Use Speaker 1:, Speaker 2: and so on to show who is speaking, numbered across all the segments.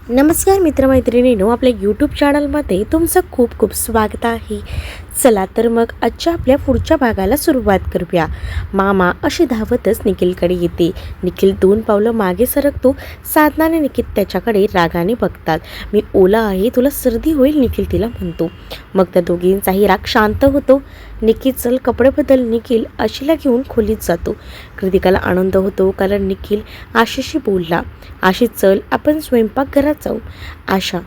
Speaker 1: नमस्कार मित्रमैत्रिणींनो, आपल्या यूट्यूब चॅनलमध्ये तुमचं खूप खूप स्वागत आहे. चला तर मग आजच्या आपल्या पुढच्या भागाला सुरुवात करूया. मामा अशी धावतच निखिलकडे येते. निखिल 2 पावलं मागे सरकतो. साधना आणि निखिल त्याच्याकडे रागाने बघतात. मी ओला आहे, तुला सर्दी होईल, निखिल तिला म्हणतो. मग त्या दोघींचाही राग शांत होतो. निखिल चल कपडे बदल. निखिल आशीला घेऊन खोलीत जातो. कृतिकाला आनंद होतो कारण निखिल आशीशी बोलला. आशी चल आपण स्वयंपाकघरात जाऊ. आशा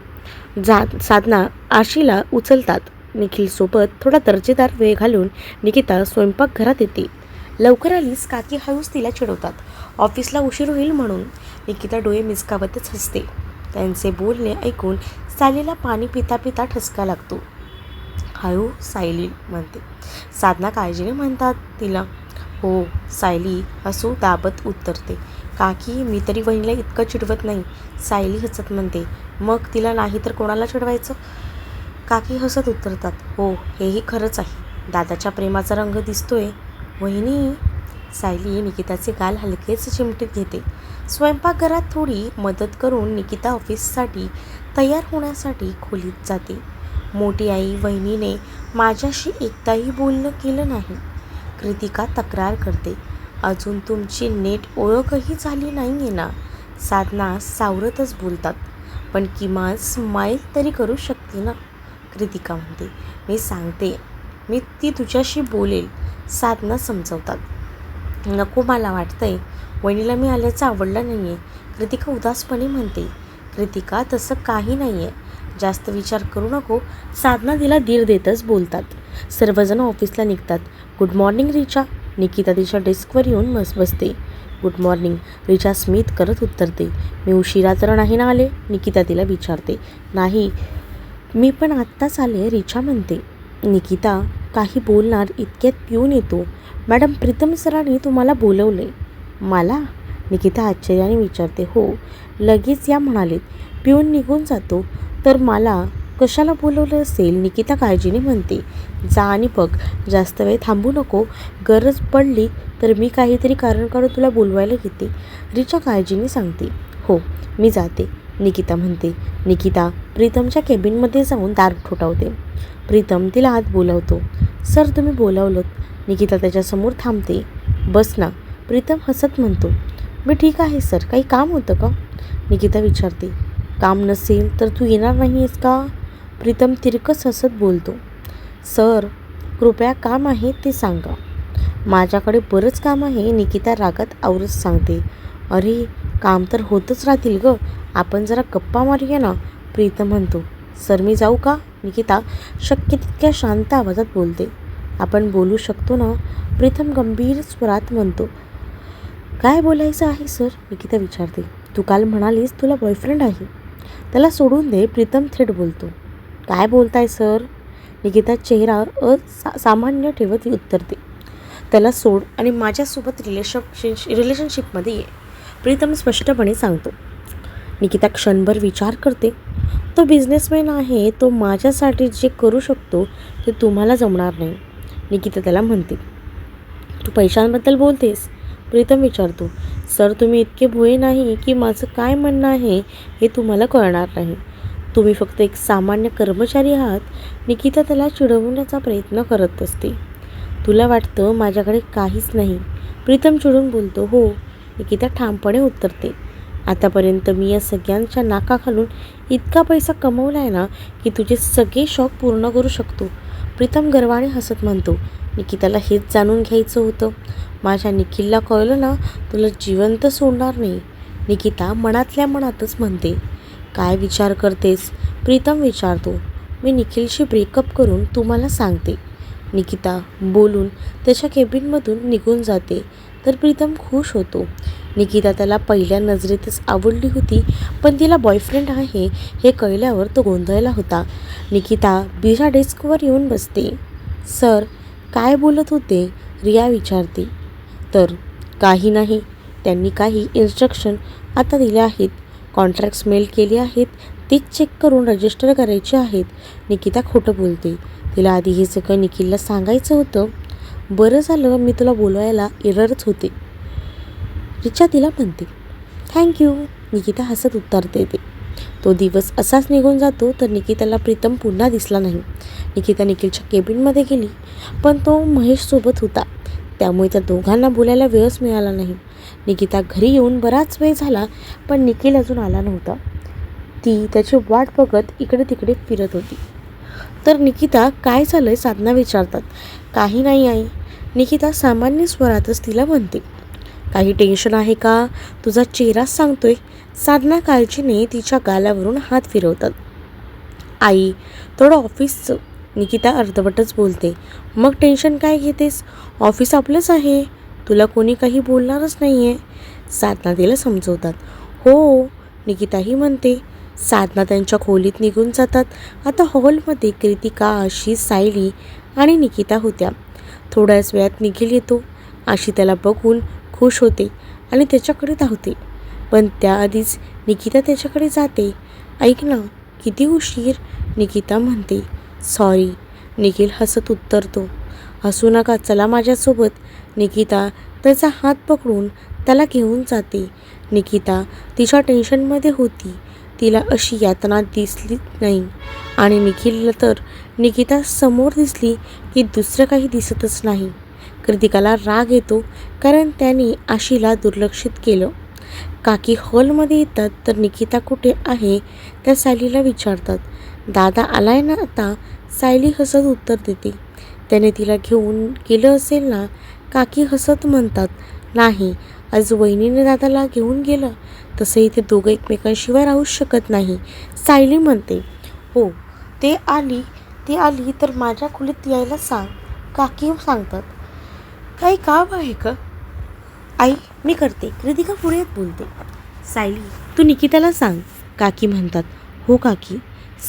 Speaker 1: साधना आशीला उचलतात. निखिलसोबत थोडा दर्जेदार वेळ घालून निकिता स्वयंपाकघरात येते. लवकर आलीस, काकी हळूच तिला चिडवतात. ऑफिसला उशीर होईल म्हणून. निकिता डोळे मिचकावतच हसते. त्यांचे बोलणे ऐकून सायलीला पाणी पिता पिता ठसका लागतो. हळू, सायली म्हणते. साधना काळजीने म्हणतात तिला. हो, सायली हसू दाबत उत्तरते. काकी मी तरी वहिनीला इतकं चिडवत नाही. सायली हसत म्हणते. मग तिला नाही तर कोणाला चिडवायचं? काकी हसत उत्तरतात. हो, हेही खरंच आहे. दादाच्या प्रेमाचा रंग दिसतोय. वहिनी. सायली निकिताचे गाल हलकेच चिमटीत घेते. स्वयंपाकघरात थोडी मदत करून निकिता ऑफिससाठी तयार होण्यासाठी खोलीत जाते. मोठी आई वहिनीने माझ्याशी एकदाही बोलणं केलं नाही. कृतिका तक्रार करते. अजून तुमची नीट ओळखही झाली नाही आहे ना. साधना सावरतच बोलतात. पण किमान स्माईल तरी करू शकते ना. कृतिका म्हणते. मी सांगते, मी ती तुझ्याशी बोलेल. साधना समजवतात. नको, मला वाटतंय वहिनीला मी आल्याचं आवडलं नाही आहे. कृतिका उदासपणे म्हणते. कृतिका तसं काही नाही आहे. जास्त विचार करू नको. साधना तिला धीर देतच बोलतात. सर्वजण ऑफिसला निघतात. Good morning Richa. निकिता तिच्या डेस्कवर येऊन बसते. गुड मॉर्निंग, रिचा स्मित करत उत्तरते. मी उशिरा तर नाही ना आले? निकिता तिला विचारते. नाही, मी पण आत्ताच आले, रिचा म्हणते. निकिता काही बोलणार इतक्यात पिऊन येतो. मॅडम, प्रीतम सरांनी तुम्हाला बोलवले. मला? निकिता आश्चर्याने विचारते. हो, लगेच या म्हणालेत. पिऊन निघून जातो तर मला कशाला बोलवलं असेल? निकिता काळजीने म्हणते. जा आणि बघ, जास्त वेळ थांबू नको. गरज पडली तर मी काहीतरी कारण काढून तुला बोलवायला घेते, रिचा काळजीने सांगते. हो, मी जाते, निकिता म्हणते. निकिता प्रीतमच्या केबिनमध्ये जाऊन दार ठोठावते. प्रीतम तिला आत बोलावतो. सर, तुम्ही बोलावलं. निकिता त्याच्यासमोर थांबते. बस ना, प्रीतम हसत म्हणतो. मी ठीक आहे सर, काही काम होतं का? निकिता विचारते. काम नसेल तर तू येणार नाही आहेस का? प्रीतम तिरकस हसत बोलतो. सर, कृपया काम आहे ते सांगा. माझ्याकडे बरंच काम आहे, निकिता रागात आवरत सांगते. अरे, काम तर होतच राहतील गं, आपण जरा गप्पा मारूया ना, प्रीतम म्हणतो. सर, मी जाऊ का? निकिता शक्य तितक्या शांत आवाजात बोलते. आपण बोलू शकतो ना, प्रीतम गंभीर स्वरात म्हणतो. काय बोलायचं आहे सर? निकिता विचारते. तू काल म्हणालीस तुला बॉयफ्रेंड आहे. त्याला सोडून दे, प्रीतम थेट बोलतो. काय बोलताय सर? निकिता चेहरा सामान्य ठेवत उत्तरते. त्याला सोड आणि माझ्यासोबत रिलेशनशिपमध्ये ये, प्रीतम स्पष्टपणे सांगतो. निकिता क्षणभर विचार करते. तो बिझनेसमॅन आहे, तो माझ्यासाठी जे करू शकतो ते तुम्हाला जमणार नाही. निकिता त्याला म्हणते. तू पैशांबद्दल बोलतेस? प्रीतम विचारतो. सर, तुम्ही इतके भोळे नाही की माझं काय म्हणणं आहे हे तुम्हाला कळणार नाही. तुम्ही फक्त एक सामान्य कर्मचारी आहात. निकिता त्याला चिडवण्याचा प्रयत्न करत असते. तुला वाटतं माझ्याकडे काहीच नाही, प्रीतम चिडून बोलतो. हो, निकिता ठामपणे उत्तरते. आतापर्यंत मी या सगळ्यांच्या नाकाखालून इतका पैसा कमवला आहे ना की तुझे सगळे शौक पूर्ण करू शकतो, प्रीतम गर्वाने हसत म्हणतो. निकिताला हेच जाणून घ्यायचं होतं. माझ्या निखिलला कळलं ना, तुला जिवंत सोडणार नाही, निकिता मनातल्या मनातच म्हणते. काय विचार करतेस? प्रीतम विचारतो. मी निखिलशी ब्रेकअप करून तुम्हाला सांगते. निकिता बोलून त्याच्या केबिनमधून निघून जाते तर प्रीतम खुश होतो. निकिता त्याला पहिल्या नजरेतच आवडली होती, पण तिला बॉयफ्रेंड आहे हे कळल्यावर तो गोंधळला होता. निकिता बिजा डेस्कवर येऊन बसते. सर, काय बोलत होते? रिया विचारते. तर काही नाही, त्यांनी काही इन्स्ट्रक्शन आता दिल्या आहेत. कॉन्ट्रॅक्ट्स मेल केले आहेत, तेच चेक करून रजिस्टर करायचे आहेत. निकिता खोटं बोलते. तिला आधी हे सगळं निखिलला सांगायचं होतं. बरं झालं मी तुला बोलवायला एररच होते, रिचा तिला म्हणते. थँक्यू, निकिता हसत उत्तर देते. तो दिवस असाच निघून जातो तर निकिताला प्रीतम पुन्हा दिसला नाही. निकिता निखिलच्या केबिनमध्ये गेली, पण तो महेशसोबत होता. त्यामुळे त्या दोघांना बोलायला वेळच मिळाला नाही. निकिता घरी येऊन बराच वेळ झाला, पण निखिल अजून आला नव्हता. ती त्याची वाट बघत इकडे तिकडे फिरत होती. तर निकिता, काय झालंय? साधना विचारतात. काही नाही आई, निकिता सामान्य स्वरातच तिला म्हणते. काही टेन्शन आहे का? तुझा चेहराच सांगतोय. साधना काळजीने तिच्या गालावरून हात फिरवतात. आई, थोडं ऑफिसचं. निकिता अर्धवटच बोलते. मग टेन्शन काय घेतेस? ऑफिस आपलंच आहे, तुला कोणी काही बोलणारच नाही आहे. साधना तिला समजवतात. हो, निकिताही म्हणते. साधना त्यांच्या खोलीत निघून जातात. आता हॉलमध्ये कृतिका, आशिष, सायली आणि निकिता होत्या. थोड्याच वेळात निखिल येतो. आशी त्याला बघून खुश होते आणि त्याच्याकडे धावते, पण त्याआधीच निकिता त्याच्याकडे जाते. ऐक ना, किती उशीर? निकिता म्हणते. सॉरी, निखिल हसत उत्तरतो. हसू नका, चला माझ्यासोबत. निकिता त्याचा हात पकडून त्याला घेऊन जाते. निकिता तिच्या टेन्शनमध्ये होती. तिला अशी यातना दिसली नाही आणि निखिलला तर निकिता समोर दिसली की दुसरं काही दिसतच नाही. कृतिकाला राग येतो कारण त्याने आशीला दुर्लक्षित केलं. काकी हॉलमध्ये येतात तर निकिता कुठे आहे त्या सायलीला विचारतात. दादा आलाय ना आता? सायली हसत उत्तर देते. त्याने तिला घेऊन गेलं असेल ना? काकी हसत म्हणतात. नाही, आज वहिनीने दादाला घेऊन गेलं. तसंही ते दोघं एकमेकांशिवाय राहूच शकत नाही. सायली म्हणते. हो, ते आली तर माझ्या खोलीत यायला सांग, काकी सांगतात. काही काम आहे का? आई, मी करते, कृतिका पुढे बोलते. सायली, तू निकिताला सांग, काकी म्हणतात. हो काकी,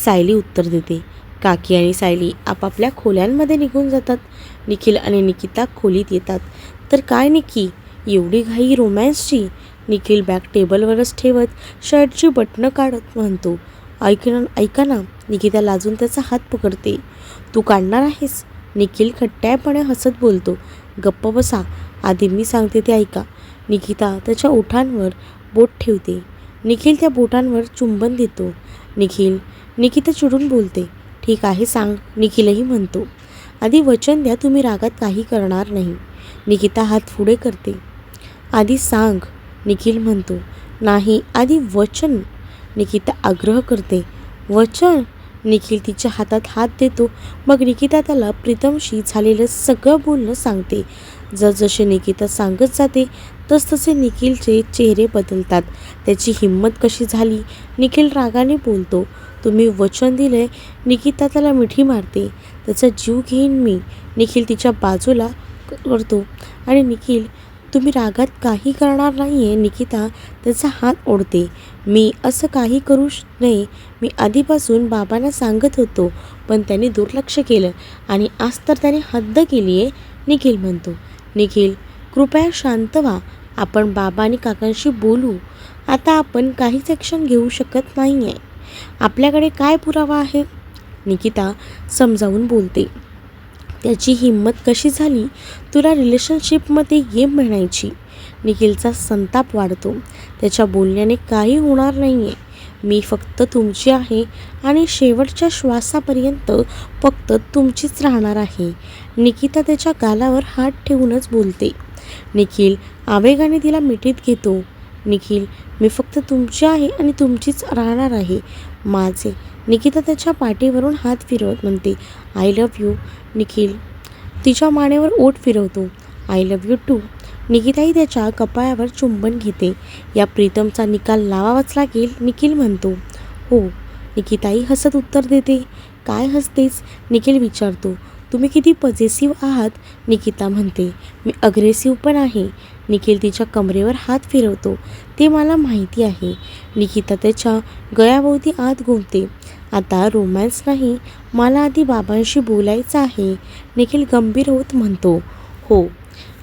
Speaker 1: सायली उत्तर देते. काकी आणि सायली आपापल्या खोल्यांमध्ये निघून जातात. निखिल आणि निकिता खोलीत येतात. तर काय निकी, एवढी घाई रोमॅन्सची? निखिल बॅग टेबलवरच ठेवत शर्टची बटणं काढत म्हणतो. ऐका ना. निकिता लाजून त्याचा हात पकडते. तू काढणार आहेस? निखिल खट्ट्यापणे हसत बोलतो. गप्प बसा, आधी मी सांगते ते ऐका. निकिता त्याच्या ओठांवर बोट ठेवते. निखिल त्या बोटांवर चुंबन देतो. निकिता चिडून बोलते. ठीक आहे, सांग, निखिलही म्हणतो. आधी वचन द्या, तुम्ही रागात काही करणार नाही. निकिता हात पुढे करते. आधी सांग, निखिल म्हणतो. नाही, आधी वचन. निकिता आग्रह करते. वचन? निखिल तिच्या हातात हात देतो. मग निकिता त्याला प्रीतमशी झालेलं सगळं बोलणं सांगते. जसजसे निकिता सांगत जाते तसतसे निखिलचे चेहरे बदलतात. त्याची हिंमत कशी झाली? निखिल रागाने बोलतो. तुम्ही वचन दिलंय. निकिता त्याला मिठी मारते. त्याचा जीव घेईन मी. निखिल तिच्या बाजूला करतो आणि निखिल, तुम्ही रागात काही करणार नाही आहे. निकिता त्याचा हात ओढते. मी असं काही करू नये. मी आधीपासून बाबांना सांगत होतो, पण त्यांनी दुर्लक्ष केलं आणि आज तर त्याने हद्द केली आहे, निखिल म्हणतो. निखिल, कृपया शांत व्हा. आपण बाबा आणि काकांशी बोलू. आता आपण काहीच ॲक्शन घेऊ शकत नाही आहे. आपल्याकडे काय पुरावा आहे? निकिता समजावून बोलते. त्याची हिंमत कशी झाली तुला रिलेशनशिपमध्ये ये म्हणायची? निखिलचा संताप वाढतो. त्याच्या बोलण्याने काही होणार नाही आहे. मी फक्त तुमची आहे आणि शेवटच्या श्वासापर्यंत फक्त तुमचीच राहणार आहे. निकिता त्याच्या गालावर हात ठेवूनच बोलते. निखिल आवेगाने तिला मिठीत घेतो. निखिल, मी फक्त तुमची आहे आणि तुमचीच राहणार आहे. माझे. निकिता त्याच्या पाठीवरून हात फिरवत म्हणते. I love you. निखिल तिच्या मानेवर ओठ फिरवतो. I love you too. निकिताही त्याच्या कपाळावर चुंबन घेते. या प्रीतमचा निकाल लावावाच लागेल, निखिल म्हणतो. हो. निकिताही हसत उत्तर देते. काय हसतेस? निखिल विचारतो. तुम्ही किती पॉझिटिव्ह आहात, निकिता म्हणते. मी अग्रेसिव्ह पण आहे. निखिल तिच्या कमरेवर हात फिरवतो. ते मला माहिती आहे. निकिता त्याच्या गळ्याभोवती आत घुमते. आता रोमॅन्स नाही, मला आधी बाबांशी बोलायचं आहे, निखिल गंभीर होत म्हणतो. हो.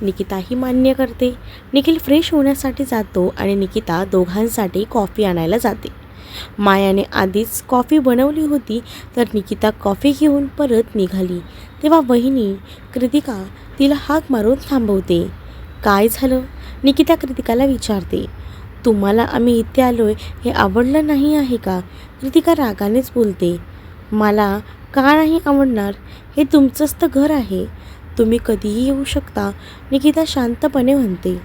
Speaker 1: निकिताही मान्य करते. निखिल फ्रेश होण्यासाठी जातो आणि निकिता दोघांसाठी कॉफी आणायला जाते. मायाने आधीच कॉफी बनवली होती तर निकिता कॉफी घेऊन परत निघाली तेव्हा वहिनी कृतिका तिला हाक मारून थांबवते. काय झालं? निकिता कृतिकाला विचारते. तुम्हाला आम्ही इथे आलोय हे आवडलं नाही आहे का? कृतिका रागानेच बोलते. मला का नाही आवडणार? हे तुमचंच तर घर आहे. तुम्ही कधीही येऊ शकता, निकिता शांतपणे म्हणते.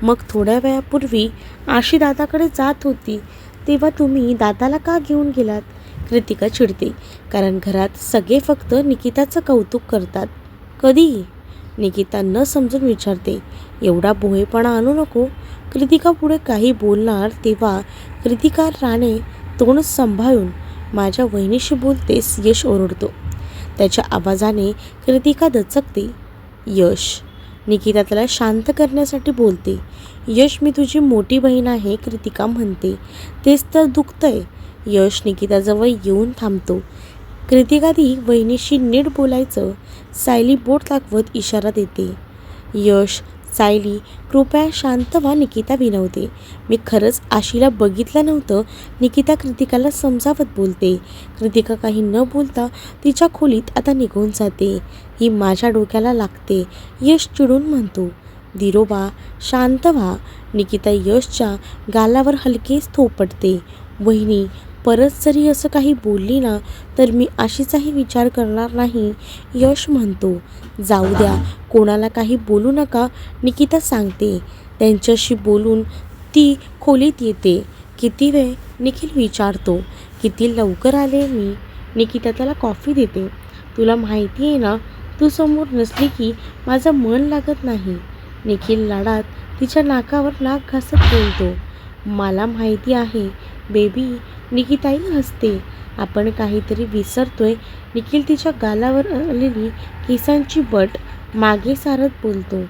Speaker 1: मग थोड्या वेळापूर्वी आशी दादाकडे जात होती तेव्हा तुम्ही दादाला का घेऊन गेलात? कृतिका चिडते, कारण घरात सगळे फक्त निकिताचं कौतुक करतात. कधी? निकिता न समजून विचारते. एवढा भोळेपणा आणू नको. कृतिका पुढे काही बोलणार तेव्हा कृतिका राणे तोंड सांभाळून माझ्या वहिनीशी बोलतेस, यश ओरडतो. त्याच्या आवाजाने कृतिका दचकते. यश. निकिता त्याला शांत करण्यासाठी बोलते. यश, मी तुझी मोठी बहीण आहे, कृतिका म्हणते. तेच तर दुखतंय. यश निकिताजवळ येऊन थांबतो. कृतिका ती वहिनीशी नीट बोलायचं सायली बोट दाखवत इशारा देते. यश, सायली कृपया शांत व्हा, निकिता विनवते. मी खरंच आशीला बघितलं नव्हतं, निकिता कृतिकाला समजावत बोलते. कृतिका काही न बोलता तिच्या खोलीत आता निघून जाते. ही माझ्या डोक्याला लागते, यश चिडून म्हणतो. धीरोबा शांत व्हा. निकिता यशच्या गालावर हलकेच थोपटते. वहिनी, परत जरी असं काही बोलली ना तर मी आशीचाही विचार करणार नाही, यश म्हणतो. जाऊ द्या, कोणाला काही बोलू नका, निकिता सांगते. त्यांच्याशी बोलून ती खोलीत येते. किती वेळ? निखिल विचारतो. किती लवकर आले मी. निकिता त्याला कॉफी देते. तुला माहिती आहे ना, तू समोर नसली की माझं मन लागत नाही. निखिल लाडात तिच्या नाकावर नाक घासत बोलतो. मला माहिती आहे बेबी. निकिताही हसते. आपण काहीतरी विसरतोय. निखिल तिच्या गालावर आलेली केसांची बट मागे सारत बोलतो.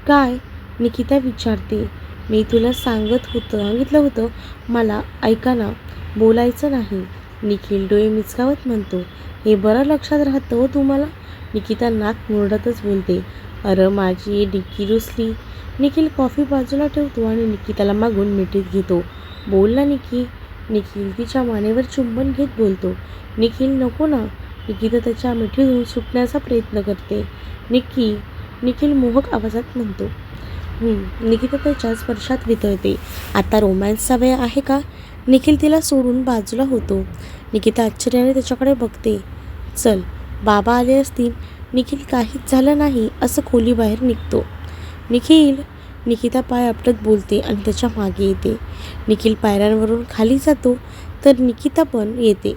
Speaker 1: काय? निकिता विचारते. मी तुला सांगितलं होतं मला ऐका ना, बोलायचं नाही. निखिल डोळे मिचकावत म्हणतो. हे बरं लक्षात राहतं हो तुम्हाला? निकिता नाक मुरडतच बोलते. अरे माझी डिक्की रुसली. निखिल कॉफी बाजूला ठेवतो आणि निकिताला मागून मिठीत घेतो. बोल ना निकी. निखिल तिच्या मानेवर चुंबन घेत बोलतो. निखिल नको ना. निकिता त्याच्या मिठीतून सुटण्याचा प्रयत्न करते. निक्की. निखिल मोहक आवाजात म्हणतो. निकिता त्याच्या स्पर्शात वितळते. आता रोमॅन्सचा वेळ आहे का? निखिल तिला सोडून बाजूला होतो. निकिता आश्चर्याने त्याच्याकडे बघते. चल, बाबा आले असतील. निखिल काहीच झालं नाही असं खोलीबाहेर निघतो. निखिल. निकिता पाय आपटत बोलते आणि त्याच्या मागे येते. निखिल पायऱ्यांवरून खाली जातो तर निकिता पण येते.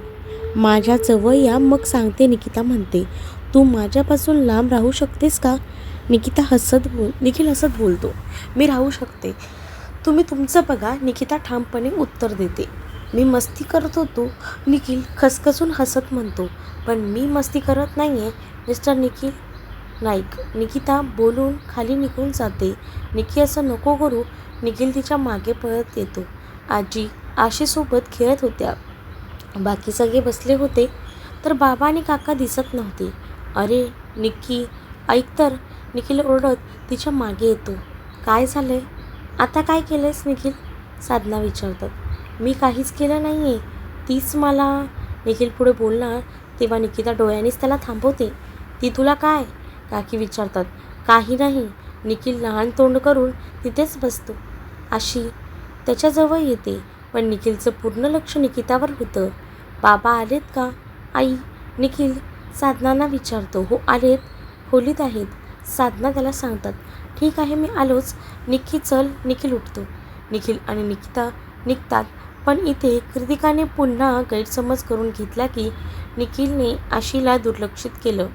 Speaker 1: माझ्या जवळ या, मग सांगते, निकिता म्हणते. तू माझ्यापासून लांब राहू शकतेस का? निखिल हसत बोलतो. मी राहू शकते, तुम्ही तुमचं बघा, निकिता ठामपणे उत्तर देते. मी मस्ती करत होतो, निखिल खसखसून हसत म्हणतो. पण मी मस्ती करत नाही आहे मिस्टर निखिल नाईक. निकिता बोलून खाली निघून जाते. निकी असं नको करू. निखिल तिच्या मागे पळत येतो. आजी आशीसोबत खेळत होत्या. बाकी सगळे बसले होते तर बाबा आणि काका दिसत नव्हते. अरे निक्की, ऐक तर. निखिल ओरडत तिच्या मागे येतो. काय झालंय? आता काय केलंयस निखिल? साधना विचारतात. मी काहीच केलं नाही आहे, तीच मला. निखिल पुढे बोलणार तेव्हा निकिता डोळ्यांनीच त्याला थांबवते. ती तुला काय? काकी विचारतात. काही नाही. निखिल लहान तोंड करून तिथेच बसतो. आशी त्याच्याजवळ येते पण निखिलचं पूर्ण लक्ष निकितावर होतं. बाबा आलेत का? आई. निखिल साधनांना विचारतो. हो आलेत, खोलीत आहेत. साधना त्याला सांगतात. ठीक आहे, मी आलोच. निक्की चल. निखिल उठतो. निखिल आणि निकिता निघतात. पण इथे कृतिकाने पुन्हा गैरसमज करून घेतला की निखिलने आशीला दुर्लक्षित केलं.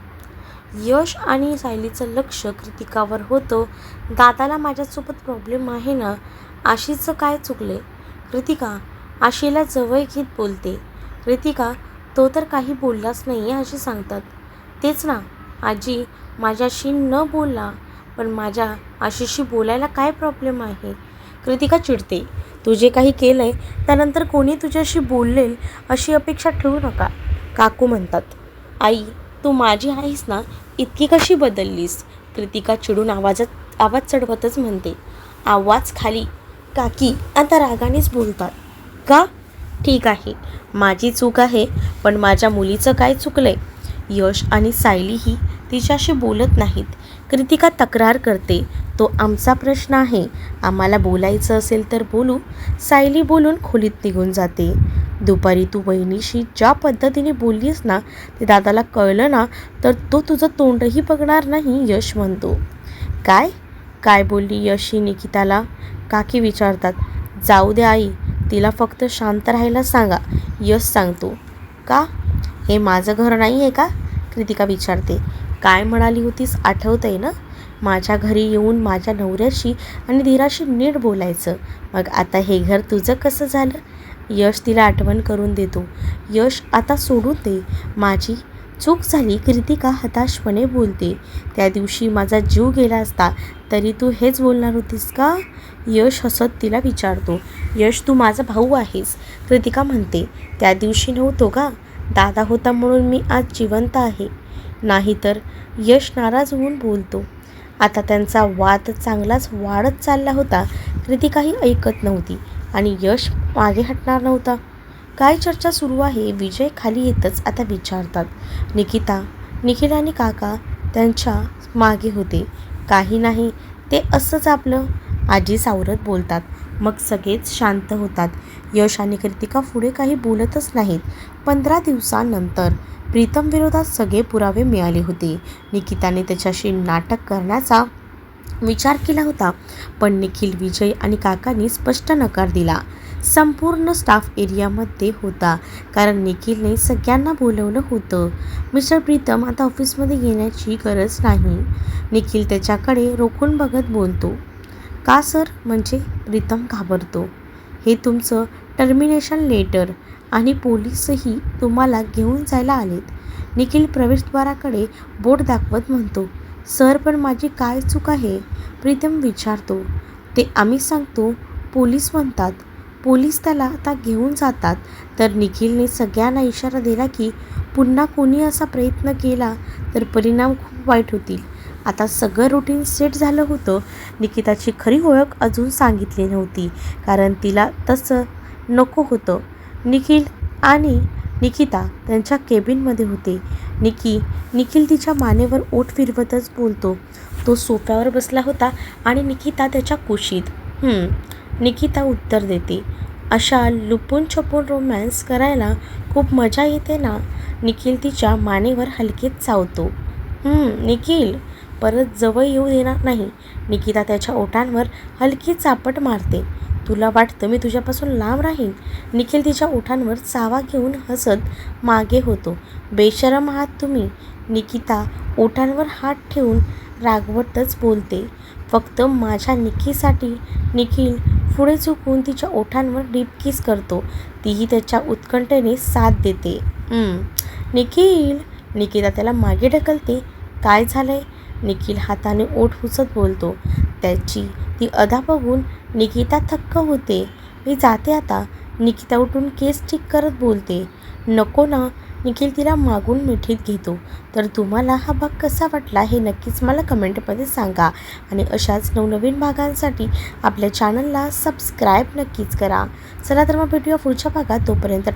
Speaker 1: यश आणि सायलीचं लक्ष कृतिकावर होतं. दादाला माझ्यासोबत प्रॉब्लेम आहे ना, आशीचं काय चुकले? कृतिका आशीला जवळ घेत बोलते. कृतिका, तो तर काही बोललाच नाही अशी सांगतात. तेच ना आजी, माझ्याशी न बोलला, पण माझ्या आशीशी बोलायला काय प्रॉब्लेम आहे? कृतिका चिडते. तू जे काही केलं आहे त्यानंतर कोणी तुझ्याशी बोललेल अशी अपेक्षा ठेवू नका, काकू म्हणतात. आई, तू माझी आहेस ना, इतकी कशी बदललीस? कृतिका चिडून आवाज चढवतच म्हणते. आवाज खाली. काकी आता रागानेच बोलतात. का? ठीक आहे, माझी चूक आहे, पण माझ्या मुलीचं काय चुकलंय? यश आणि सायलीही तिच्याशी बोलत नाहीत. कृतिका तक्रार करते. तो आमचा प्रश्न आहे, आम्हाला बोलायचं असेल तर बोलू. सायली बोलून खोलीत निघून जाते. दुपारी तू वहिनीशी ज्या पद्धतीने बोललीस ना, ते दादाला कळलं ना तर तो तुझं तोंडही बघणार नाही, यश म्हणतो. काय काय बोलली यश ही निकिताला? काकी विचारतात. जाऊ दे आई, तिला फक्त शांत राहायला सांगा, यश सांगतो. का? हे माझं घर नाही आहे का? कृतिका विचारते. काय म्हणाली होतीस आठवतंय ना? माझ्या घरी येऊन माझ्या नवऱ्याशी आणि धीराशी नीट बोलायचं. मग आता हे घर तुझं कसं झालं? यश तिला आठवण करून देतो. यश आता सोडून दे, माझी चूक झाली, कृतिका हताशपणे बोलते. त्या दिवशी माझा जीव गेला असता तरी तू हेच बोलणार होतीस का? यश हसत तिला विचारतो. यश तू माझा भाऊ आहेस, कृतिका म्हणते. त्या दिवशी नव्हतो का? दादा होता म्हणून मी आज जिवंत आहे. नाहीतर, यश नाराज होऊन बोलतो. आता त्यांचा वाद चांगलाच वाढत चालला होता. कृतिकाही ऐकत नव्हती आणि यश मागे हटणार नव्हता. काय चर्चा सुरू आहे? विजय खाली येतच आता विचारतात. निकिता, निखिल आणि काका त्यांच्या मागे होते. काही नाही, ते असंच आपलं, आजी सावरत बोलतात. मग सगळेच शांत होतात. यश आणि कृतिका पुढे काही बोलतच नाहीत. 15 दिवसांनंतर प्रीतम विरोधात सगळे पुरावे मिळाले होते. निकिताने त्याच्याशी नाटक करण्याचा विचार केला होता, पण निखिल, विजय आणि काकांनी स्पष्ट नकार दिला. संपूर्ण स्टाफ एरियामध्ये होता, कारण निखिलने सगळ्यांना बोलवलं होतं. मिस्टर प्रीतम आता ऑफिसमध्ये येण्याची गरज नाही. निखिल त्याच्याकडे रोखून बघत बोलतो. का सर? म्हणजे प्रीतम घाबरतो. हे तुमचं टर्मिनेशन लेटर आणि पोलीसही तुम्हाला घेऊन जायला आलेत. निखिल प्रवेशद्वाराकडे बोट दाखवत म्हणतो. सर, पण माझी काय चूक आहे? प्रीतम विचारतो. ते आम्ही सांगतो, पोलीस म्हणतात. पोलीस त्याला आता घेऊन जातात. तर निखिलने सगळ्यांना इशारा दिला की पुन्हा कोणी असा प्रयत्न केला तर परिणाम खूप वाईट होतील. आता सगळं रुटीन सेट झालं होतं. निकिताची खरी ओळख अजून सांगितली नव्हती, कारण तिला तसं नको होतं. निखिल आणि निकिता त्यांच्या केबिनमध्ये होते. निखिल तिच्या मानेवर ओठ फिरवतच बोलतो. तो सोफ्यावर बसला होता आणि निकिता त्याच्या कुशीत. निकिता उत्तर देते. अशा लुपून छपून रोमॅन्स करायला खूप मजा येते ना? निखिल तिच्या मानेवर हलकेच चावतो. निखिल परत जवळ येऊ देणार नाही. निकिता त्याच्या ओठांवर हलकी चापट मारते. तुला वाटतं मी तुझ्यापासून लांब राहीन? निखिल तिच्या ओठांवर चावा घेऊन हसत मागे होतो. बेशरम आहात तुम्ही. निकिता ओठांवर हात ठेवून रागवतच बोलते. फक्त माझ्या निक्कीसाठी. निखिल पुढे झुकून तिच्या ओठांवर डीप किस करतो. तीही त्याच्या उत्कंठेने साथ देते. निखिल, निकिता त्याला मागे ढकलते. काय झालंय? निखिल हाताने ओठ पुसत बोलतो. त्याची ती अदा बघून निकिता थक्क होते. मी जाते आता. निकिता उठून केस ठीक करत बोलते. नको ना. निखिल तिला मागून मिठीत घेतो. तर तुम्हाला हा भाग कसा वाटला हे नक्कीच मला कमेंटमध्ये सांगा आणि अशाच नवनवीन भागांसाठी आपल्या चॅनलला सबस्क्राईब नक्कीच करा. चला तर मग भेटूया पुढच्या भागात. तोपर्यंत